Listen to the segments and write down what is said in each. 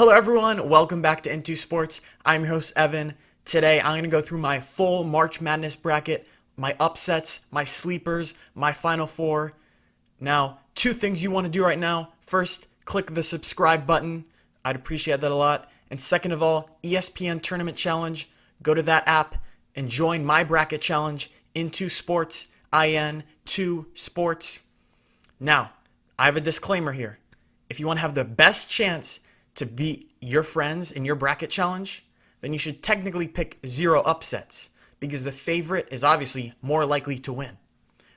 Hello everyone, welcome back to Into Sports. I'm your host Evan. Today I'm going to go through my full March Madness bracket, my upsets, my sleepers, my Final Four. Now, two things you want to do right now. First, click the subscribe button. I'd appreciate that a lot. And second of all, ESPN Tournament Challenge. Go to that app and join my bracket challenge, Into Sports, IN2 Sports. Now, I have a disclaimer here. If you want to have the best chance to beat your friends in your bracket challenge, then you should technically pick 0 upsets because the favorite is obviously more likely to win.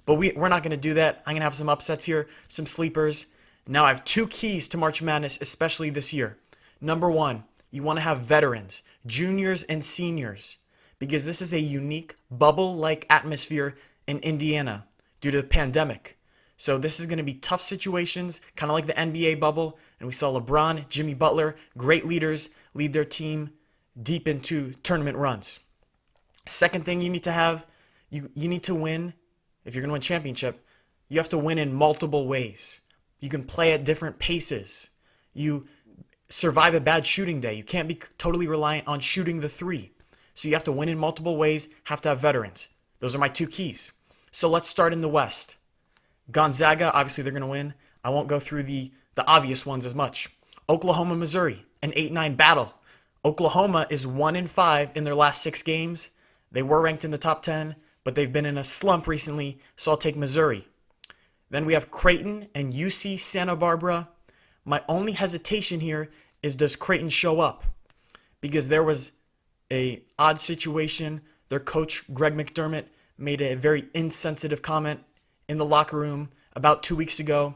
But we're not going to do that. I'm going to have some upsets here, some sleepers. Now I have 2 keys to March Madness, especially this year. Number 1, you want to have veterans, juniors and seniors, because this is a unique bubble-like atmosphere in Indiana due to the pandemic. So this is going to be tough situations, kind of like the NBA bubble. And we saw LeBron, Jimmy Butler, great leaders, lead their team deep into tournament runs. Second thing you need to have, you need to win. If you're going to win championship, you have to win in multiple ways. You can play at different paces. You survive a bad shooting day. You can't be totally reliant on shooting the 3. So you have to win in multiple ways, have to have veterans. Those are my 2 keys. So let's start in the West. Gonzaga, obviously they're going to win. I won't go through the obvious ones as much. Oklahoma, Missouri, an 8-9 battle. Oklahoma is 1-5 in their last 6 games. They were ranked in the top 10, but they've been in a slump recently, so I'll take Missouri. Then we have Creighton and UC Santa Barbara. My only hesitation here is, does Creighton show up? Because there was a odd situation. Their coach, Greg McDermott, made a very insensitive comment in the locker room about 2 weeks ago.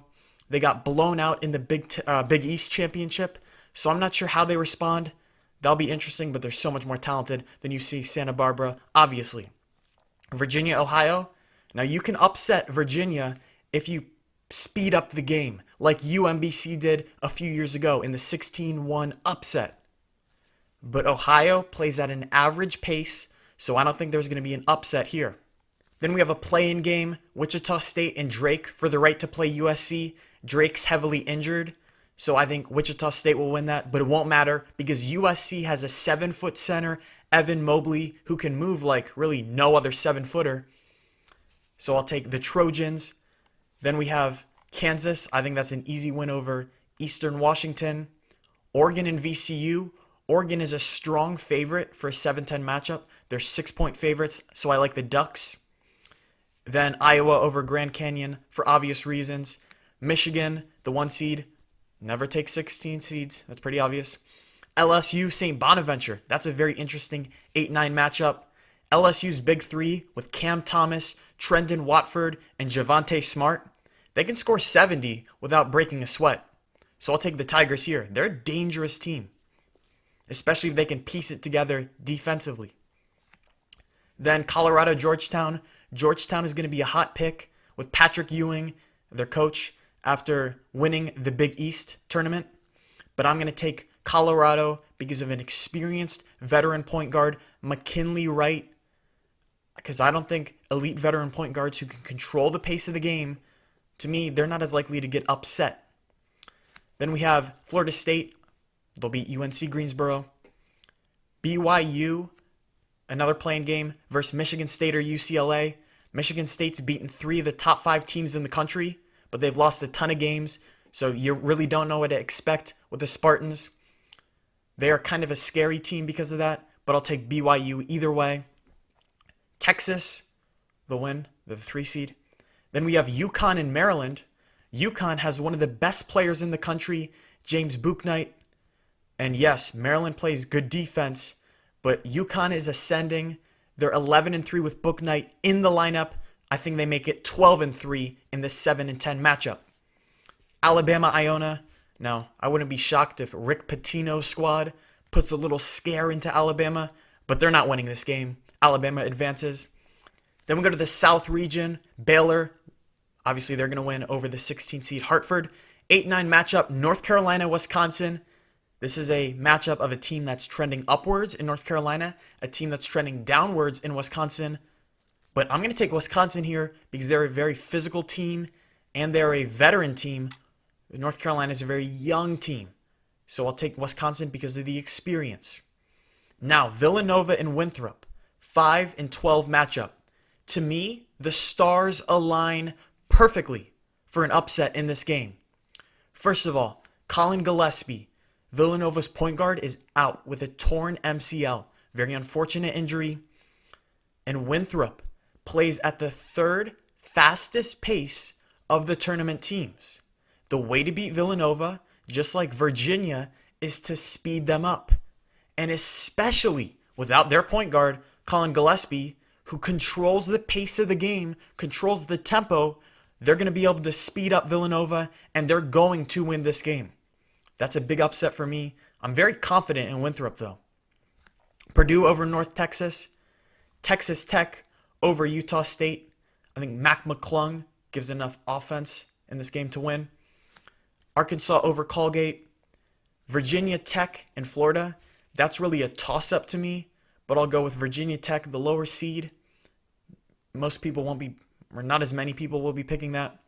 They got blown out in the Big East Championship, so I'm not sure how they respond. That'll be interesting, but they're so much more talented than UC Santa Barbara, obviously. Virginia, Ohio. Now, you can upset Virginia if you speed up the game, like UMBC did a few years ago in the 16-1 upset. But Ohio plays at an average pace, so I don't think there's going to be an upset here. Then we have a play-in game, Wichita State and Drake for the right to play USC. Drake's heavily injured, so I think Wichita State will win that, but it won't matter because USC has a 7-foot center, Evan Mobley, who can move like really no other 7-footer. So I'll take the Trojans. Then we have Kansas. I think that's an easy win over Eastern Washington. Oregon and VCU. Oregon is a strong favorite for a 7-10 matchup. They're 6-point favorites, so I like the Ducks. Then Iowa over Grand Canyon for obvious reasons. Michigan, the 1 seed, never take 16 seeds. That's pretty obvious. LSU, St. Bonaventure. That's a very interesting 8-9 matchup. LSU's big 3 with Cam Thomas, Trendon Watford, and Javonte Smart. They can score 70 without breaking a sweat. So I'll take the Tigers here. They're a dangerous team, especially if they can piece it together defensively. Then Colorado, Georgetown. Georgetown is going to be a hot pick with Patrick Ewing, their coach, after winning the Big East tournament. But I'm going to take Colorado because of an experienced veteran point guard, McKinley Wright, because I don't think elite veteran point guards who can control the pace of the game, to me, they're not as likely to get upset. Then we have Florida State. They'll beat UNC Greensboro. BYU, another playing game versus Michigan State or UCLA. Michigan State's beaten 3 of the top 5 teams in the country, but they've lost a ton of games, so you really don't know what to expect with the Spartans. They are kind of a scary team because of that, but I'll take BYU either way. Texas, the win, the 3 seed. Then we have Yukon and Maryland. Yukon has one of the best players in the country, James Bouknight. And yes, Maryland plays good defense, but Yukon is ascending. They're 11-3 with Bouknight in the lineup. I think they make it 12-3 in the 7-10 matchup. Alabama, Iona. Now, I wouldn't be shocked if Rick Pitino's squad puts a little scare into Alabama, but they're not winning this game. Alabama advances. Then we go to the South region. Baylor, obviously they're going to win over the 16 seed Hartford. 8-9 matchup, North Carolina, Wisconsin. This is a matchup of a team that's trending upwards in North Carolina, a team that's trending downwards in Wisconsin. But I'm going to take Wisconsin here because they're a very physical team and they're a veteran team. North Carolina is a very young team. So I'll take Wisconsin because of the experience. Now, Villanova and Winthrop, 5 and 12 matchup. To me, the stars align perfectly for an upset in this game. First of all, Colin Gillespie, Villanova's point guard, is out with a torn MCL. Very unfortunate injury. And Winthrop plays at the third fastest pace of the tournament teams. The way to beat Villanova, just like Virginia, is to speed them up. And especially without their point guard, Colin Gillespie, who controls the pace of the game, controls the tempo, they're going to be able to speed up Villanova, and they're going to win this game. That's a big upset for me. I'm very confident in Winthrop, though. Purdue over North Texas. Texas Tech over Utah State. I think Mac McClung gives enough offense in this game to win. Arkansas over Colgate. Virginia Tech and Florida. That's really a toss-up to me, but I'll go with Virginia Tech, the lower seed. Most people won't be, or not as many people will be picking that.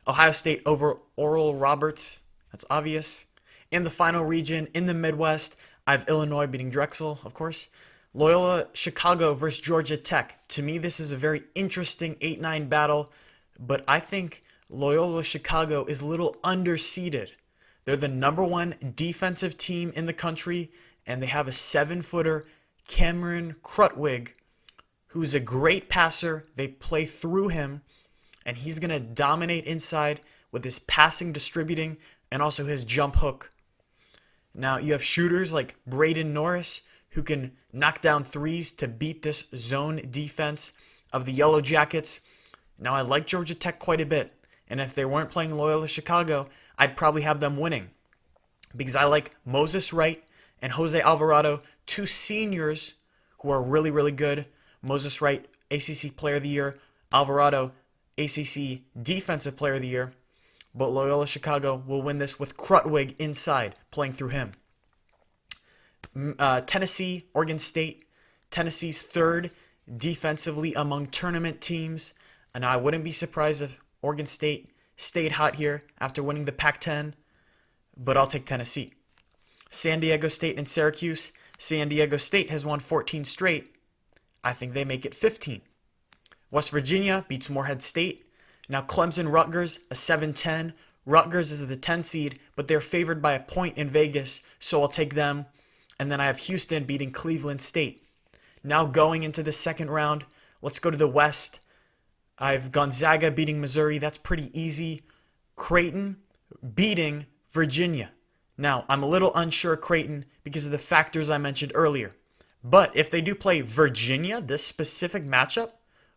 Ohio State over Oral Roberts. That's obvious. In the final region, in the Midwest, I have Illinois beating Drexel, of course. Loyola Chicago versus Georgia Tech. To me, this is a very interesting 8-9 battle, but I think Loyola Chicago is a little underseeded. They're the number one defensive team in the country, and they have a 7-footer, Cameron Krutwig, who's a great passer. They play through him, and he's going to dominate inside with his passing, distributing, and also his jump hook. Now, you have shooters like Braden Norris, who can knock down threes to beat this zone defense of the Yellow Jackets. Now, I like Georgia Tech quite a bit, and if they weren't playing Loyola Chicago, I'd probably have them winning, because I like Moses Wright and Jose Alvarado, two seniors who are really, really good. Moses Wright, ACC Player of the Year. Alvarado, ACC Defensive Player of the Year. But Loyola Chicago will win this with Krutwig inside, playing through him. Tennessee, Oregon State. Tennessee's third defensively among tournament teams. And I wouldn't be surprised if Oregon State stayed hot here after winning the Pac-10. But I'll take Tennessee. San Diego State and Syracuse. San Diego State has won 14 straight. I think they make it 15. West Virginia beats Morehead State. Now Clemson Rutgers, a 7-10. Rutgers is the 10 seed, but they're favored by a point in Vegas, so I'll take them. And then I have Houston beating Cleveland State. Now going into the second round, let's go to the West. I have Gonzaga beating Missouri. That's pretty easy. Creighton beating Virginia. Now, I'm a little unsure Creighton because of the factors I mentioned earlier. But if they do play Virginia, this specific matchup,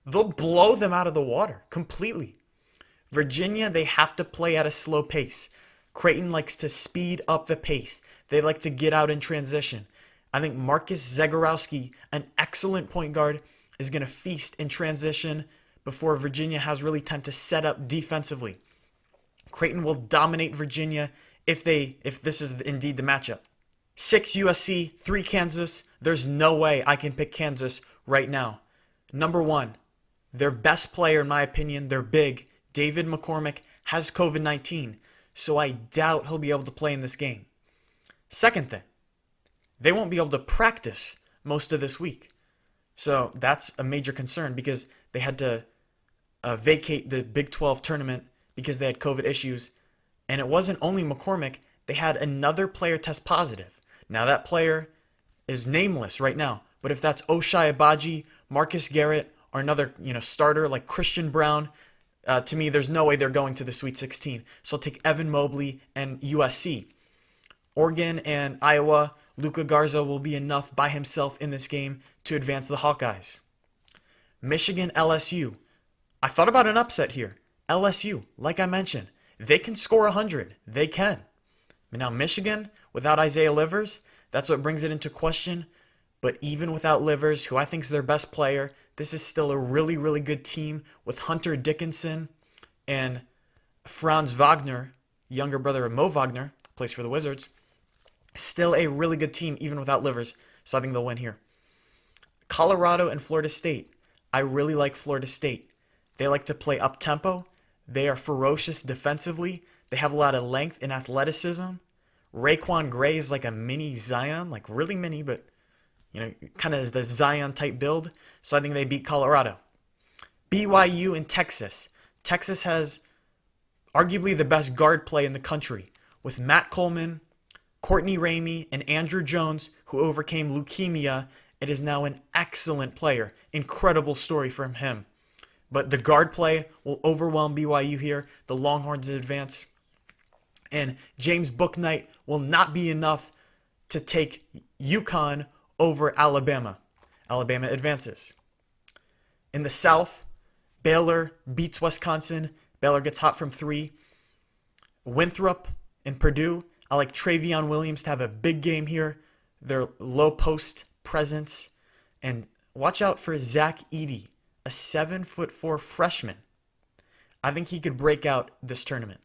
they'll blow them out of the water completely. Virginia, they have to play at a slow pace. Creighton likes to speed up the pace. They like to get out in transition. I think Marcus Zagorowski, an excellent point guard, is going to feast in transition before Virginia has really time to set up defensively. Creighton will dominate Virginia if this is indeed the matchup. 6 USC, 3 Kansas. There's no way I can pick Kansas right now. Number 1, their best player, in my opinion, their big, David McCormick, has COVID-19, so I doubt he'll be able to play in this game. Second thing, they won't be able to practice most of this week. So that's a major concern because they had to vacate the Big 12 tournament because they had COVID issues. And it wasn't only McCormick, they had another player test positive. Now that player is nameless right now, but if that's Oshai Abaji, Marcus Garrett, or another starter like Christian Brown, to me there's no way they're going to the Sweet 16. So I'll take Evan Mobley and USC. Oregon and Iowa, Luka Garza will be enough by himself in this game to advance the Hawkeyes. Michigan, LSU. I thought about an upset here. LSU, like I mentioned, they can score 100. They can. Now, Michigan, without Isaiah Livers, that's what brings it into question. But even without Livers, who I think is their best player, this is still a really, really good team with Hunter Dickinson and Franz Wagner, younger brother of Mo Wagner, plays for the Wizards. Still a really good team even without Livers, so I think they'll win here. Colorado and Florida State. I really like Florida State. They like to play up-tempo. They are ferocious defensively. They have a lot of length and athleticism. Raekwon Gray is like a mini Zion, like really mini, but kind of is the Zion type build. So I think they beat Colorado. BYU and Texas. Texas has arguably the best guard play in the country with Matt Coleman, Courtney Ramey, and Andrew Jones, who overcame leukemia and is now an excellent player. Incredible story from him. But the guard play will overwhelm BYU here. The Longhorns advance. And James Bouknight will not be enough to take Yukon over Alabama. Alabama advances. In the South, Baylor beats Wisconsin. Baylor gets hot from 3. Winthrop and Purdue. I like Travion Williams to have a big game here. Their low post presence. And watch out for Zach Edey, a 7'4" freshman. I think he could break out this tournament.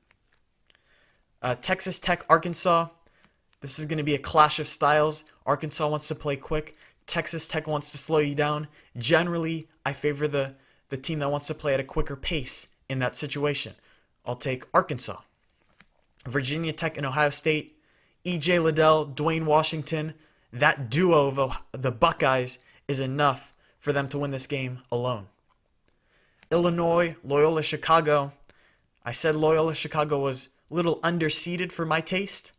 Texas Tech, Arkansas. This is going to be a clash of styles. Arkansas wants to play quick. Texas Tech wants to slow you down. Generally, I favor the team that wants to play at a quicker pace in that situation. I'll take Arkansas. Virginia Tech and Ohio State. E.J. Liddell, Dwayne Washington. That duo of the Buckeyes is enough for them to win this game alone. Illinois, Loyola, Chicago. I said Loyola, Chicago was a little underseeded for my taste.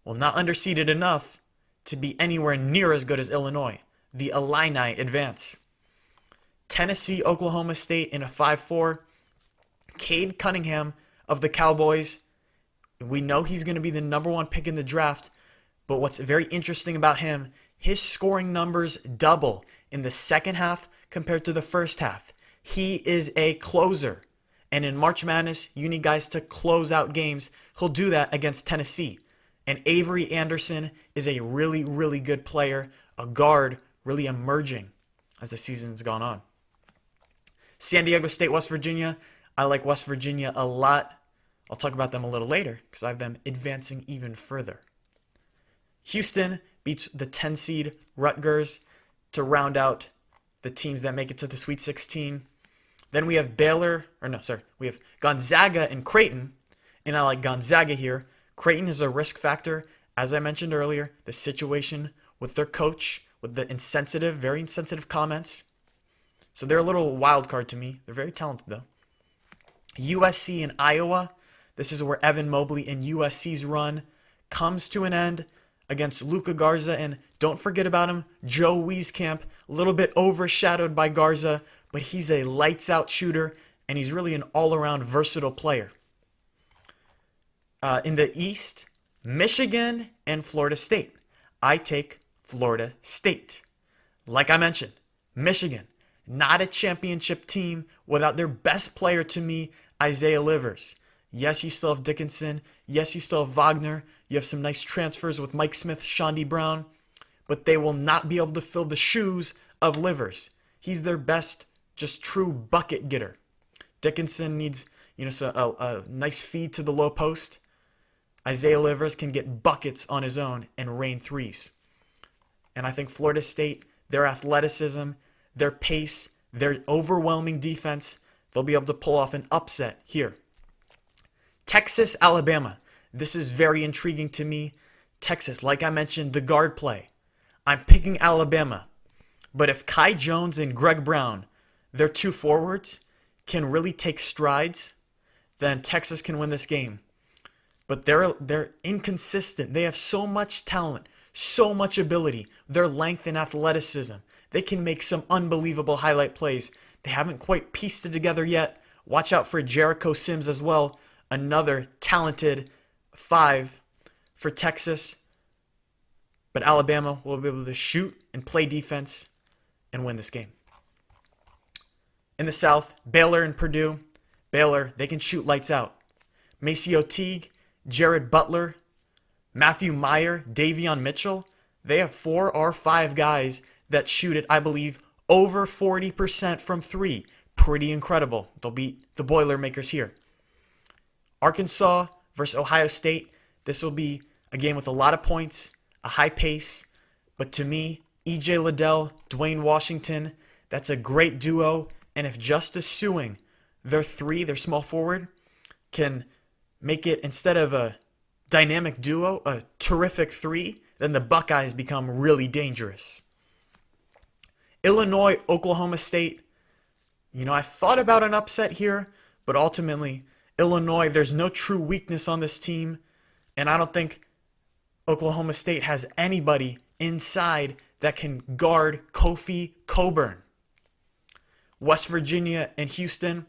Well, not underseeded enough to be anywhere near as good as Illinois. The Illini advance. Tennessee, Oklahoma State in a 5-4. Cade Cunningham of the Cowboys. We know he's going to be the number 1 pick in the draft, but what's very interesting about him, his scoring numbers double in the second half compared to the first half. He is a closer. And in March Madness, you need guys to close out games. He'll do that against Tennessee. And Avery Anderson is a really, really good player, a guard, really emerging as the season's gone on. San Diego State, West Virginia. I like West Virginia a lot. I'll talk about them a little later because I have them advancing even further. Houston beats the 10 seed Rutgers to round out the teams that make it to the Sweet 16. Then we have we have Gonzaga and Creighton, and I like Gonzaga here. Creighton is a risk factor, as I mentioned earlier, the situation with their coach, with the very insensitive comments. So they're a little wild card to me. They're very talented, though. USC and Iowa. This is where Evan Mobley and USC's run comes to an end against Luka Garza. And don't forget about him, Joe Wieskamp, a little bit overshadowed by Garza, but he's a lights-out shooter, and he's really an all-around versatile player. In the East, Michigan and Florida State. I take Florida State. Like I mentioned, Michigan, not a championship team without their best player to me, Isaiah Livers. Yes, you still have Dickinson. Yes, you still have Wagner. You have some nice transfers with Mike Smith, Shondi Brown. But they will not be able to fill the shoes of Livers. He's their best, just true bucket getter. Dickinson needs, a nice feed to the low post. Isaiah Livers can get buckets on his own and rain threes. And I think Florida State, their athleticism, their pace, their overwhelming defense, they'll be able to pull off an upset here. Texas, Alabama. This is very intriguing to me. Texas, like I mentioned, the guard play. I'm picking Alabama. But if Kai Jones and Greg Brown, their 2 forwards, can really take strides, then Texas can win this game. But they're inconsistent. They have so much talent, so much ability, their length and athleticism. They can make some unbelievable highlight plays. They haven't quite pieced it together yet. Watch out for Jericho Sims as well, another talented 5 for Texas. But Alabama will be able to shoot and play defense and win this game. In the South, Baylor and Purdue. Baylor, they can shoot lights out. Maceo Teague, Jared Butler, Matthew Meyer, Davion Mitchell, they have 4 or 5 guys that shoot it, I believe, over 40% from 3. Pretty incredible. They'll beat the Boilermakers here. Arkansas versus Ohio State. This will be a game with a lot of points, a high pace. But to me, E.J. Liddell, Dwayne Washington, that's a great duo. And if Justice Suing, their small forward, can make it, instead of dynamic duo, a terrific three, then the Buckeyes become really dangerous. Illinois, Oklahoma State. I thought about an upset here, but ultimately, Illinois, there's no true weakness on this team, and I don't think Oklahoma State has anybody inside that can guard Kofi Cockburn. West Virginia and Houston.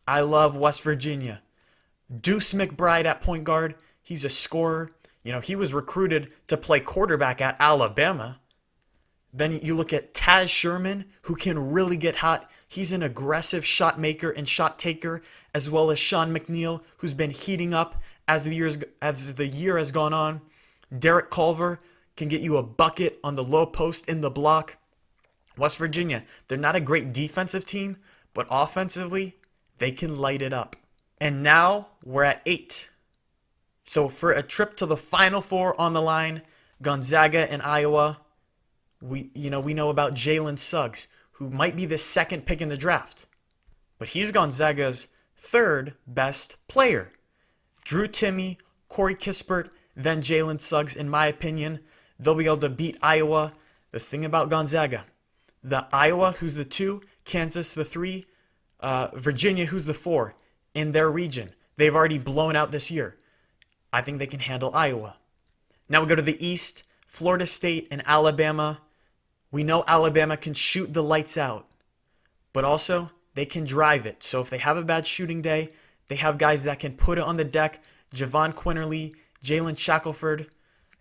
I love West Virginia. Deuce McBride at point guard. He's a scorer. He was recruited to play quarterback at Alabama. Then you look at Taz Sherman, who can really get hot. He's an aggressive shot maker and shot taker, as well as Sean McNeil, who's been heating up as the year has gone on. Derek Culver can get you a bucket on the low post in the block. West Virginia, they're not a great defensive team, but offensively, they can light it up. And now we're at 8. So for a trip to the Final Four on the line, Gonzaga and Iowa, we know about Jalen Suggs, who might be the second pick in the draft. But he's Gonzaga's third best player. Drew Timme, Corey Kispert, then Jalen Suggs, in my opinion. They'll be able to beat Iowa. The thing about Gonzaga, the Iowa, who's the 2, Kansas, the 3, Virginia, who's the 4, in their region. They've already blown out this year. I think they can handle Iowa. Now we go to the East, Florida State and Alabama. We know Alabama can shoot the lights out, but also they can drive it. So if they have a bad shooting day, they have guys that can put it on the deck. Javon Quinterly, Jalen Shackelford,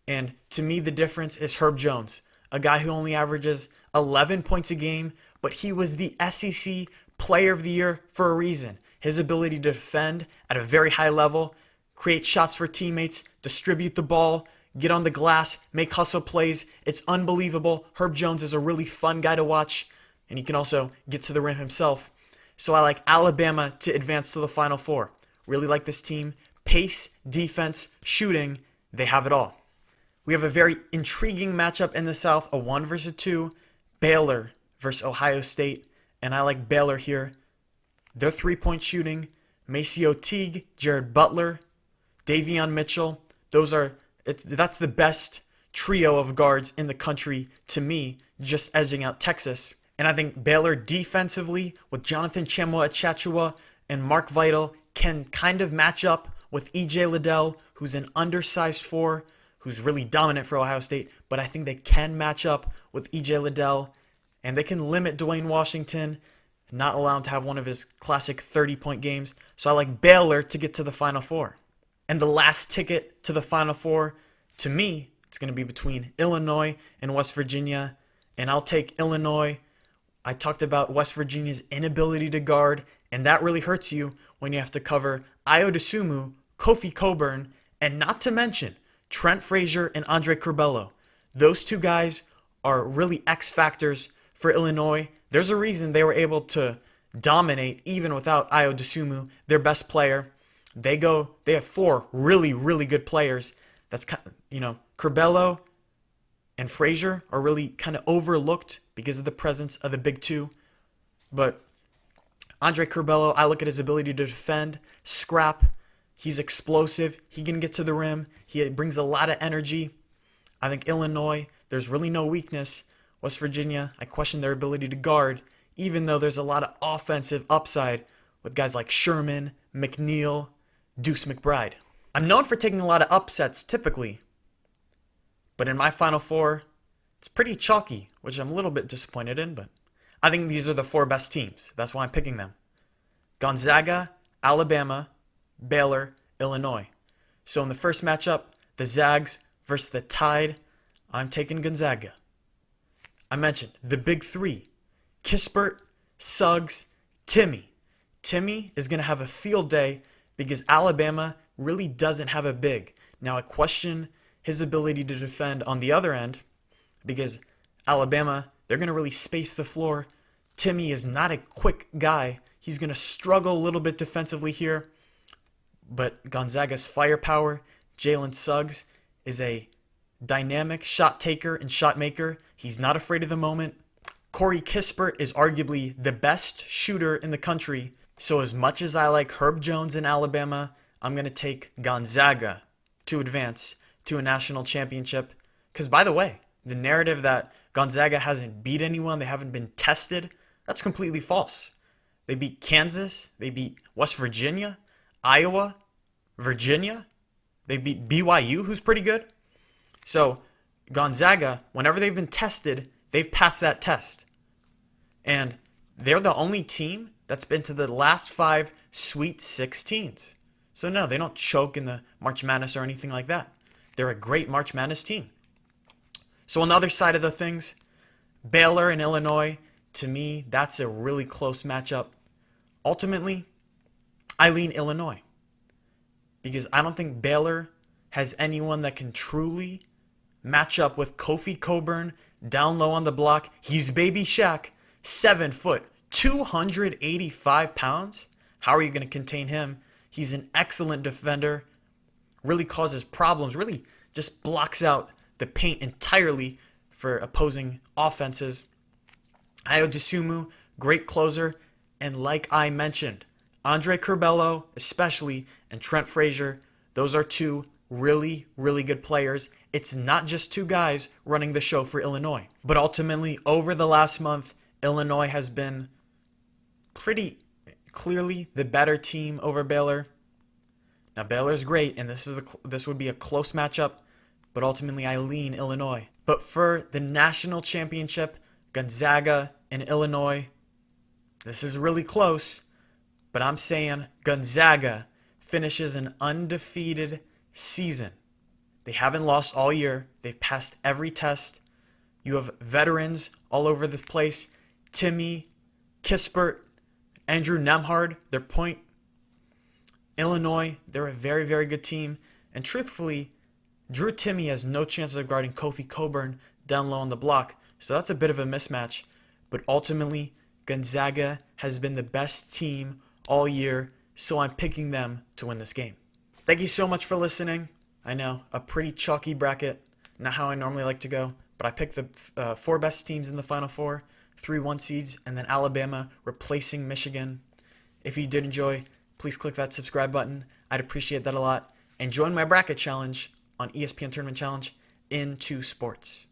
and to me the difference is Herb Jones, a guy who only averages 11 points a game, but he was the SEC Player of the Year for a reason. His ability to defend at a very high level, create shots for teammates, distribute the ball, get on the glass, make hustle plays. It's unbelievable. Herb Jones is a really fun guy to watch, and he can also get to the rim himself. So I like Alabama to advance to the Final Four. Really like this team. Pace, defense, shooting, they have it all. We have a very intriguing matchup in the South, a 1 versus 2, Baylor versus Ohio State, and I like Baylor here. Their three-point shooting, Maceo Teague, Jared Butler, Davion Mitchell, that's the best trio of guards in the country to me, just edging out Texas. And I think Baylor defensively with Jonathan Tchamwa and Mark Vital can kind of match up with E.J. Liddell, who's an undersized 4, who's really dominant for Ohio State, but I think they can match up with E.J. Liddell, and they can limit Dwayne Washington, not allow him to have one of his classic 30-point games. So I like Baylor to get to the Final Four. And the last ticket to the Final Four, to me, it's going to be between Illinois and West Virginia, and I'll take Illinois. I talked about West Virginia's inability to guard, and that really hurts you when you have to cover Ayo Dosunmu, Kofi Cockburn, and not to mention Trent Frazier and Andre Curbelo. Those 2 guys are really X factors for Illinois. There's a reason they were able to dominate even without Ayo Dosunmu, their best player. They have 4 really, really good players. That's Curbelo and Frazier are really kind of overlooked because of the presence of the big 2. But Andre Curbelo, I look at his ability to defend, scrap. He's explosive. He can get to the rim. He brings a lot of energy. I think Illinois, there's really no weakness. West Virginia, I question their ability to guard, even though there's a lot of offensive upside with guys like Sherman, McNeil, Deuce McBride. I'm known for taking a lot of upsets typically, but in my Final Four, it's pretty chalky, which I'm a little bit disappointed in, but I think these are the 4 best teams. That's why I'm picking them. Gonzaga, Alabama, Baylor, Illinois. So in the first matchup, the Zags versus the Tide, I'm taking Gonzaga. I mentioned the big 3, Kispert, Suggs, Timme. Timme is going to have a field day because Alabama really doesn't have a big. Now I question his ability to defend on the other end because Alabama, they're going to really space the floor. Timme is not a quick guy. He's going to struggle a little bit defensively here. But Gonzaga's firepower, Jalen Suggs, is a dynamic shot taker and shot maker. He's not afraid of the moment. Corey Kispert is arguably the best shooter in the country. So as much as I like Herb Jones in Alabama, I'm going to take Gonzaga to advance to a national championship. Because, by the way, the narrative that Gonzaga hasn't beat anyone, they haven't been tested, that's completely false. They beat Kansas, they beat West Virginia, Iowa, Virginia, they beat BYU, who's pretty good. So, Gonzaga, whenever they've been tested, they've passed that test. And they're the only team that's been to the last 5 Sweet 16s. So no, they don't choke in the March Madness or anything like that. They're a great March Madness team. So on the other side of the things, Baylor and Illinois, to me, that's a really close matchup. Ultimately, I lean Illinois because I don't think Baylor has anyone that can truly match up with Kofi Cockburn down low on the block. He's baby Shaq, 7 foot, 285 pounds. How are you going to contain him? He's an excellent defender, really causes problems, really just blocks out the paint entirely for opposing offenses. Ayo Dosunmu, great closer. And like I mentioned, Andre Curbelo especially and Trent Frazier, those are 2 really, really good players. It's not just 2 guys running the show for Illinois. But ultimately, over the last month, Illinois has been pretty clearly the better team over Baylor. Now, Baylor's great, and this would be a close matchup, but ultimately I lean Illinois. But for the national championship, Gonzaga and Illinois, this is really close, but I'm saying Gonzaga finishes an undefeated season. They haven't lost all year. They've passed every test. You have veterans all over the place. Timmy, Kispert, Andrew Nemhard, their point. Illinois, they're a very, very good team. And truthfully, Drew Timme has no chance of guarding Kofi Cockburn down low on the block. So that's a bit of a mismatch. But ultimately, Gonzaga has been the best team all year. So I'm picking them to win this game. Thank you so much for listening. I know, a pretty chalky bracket. Not how I normally like to go. But I picked the 4 best teams in the Final Four. 3 1 seeds, and then Alabama replacing Michigan. If you did enjoy, please click that subscribe button. I'd appreciate that a lot. And join my bracket challenge on ESPN Tournament Challenge into sports.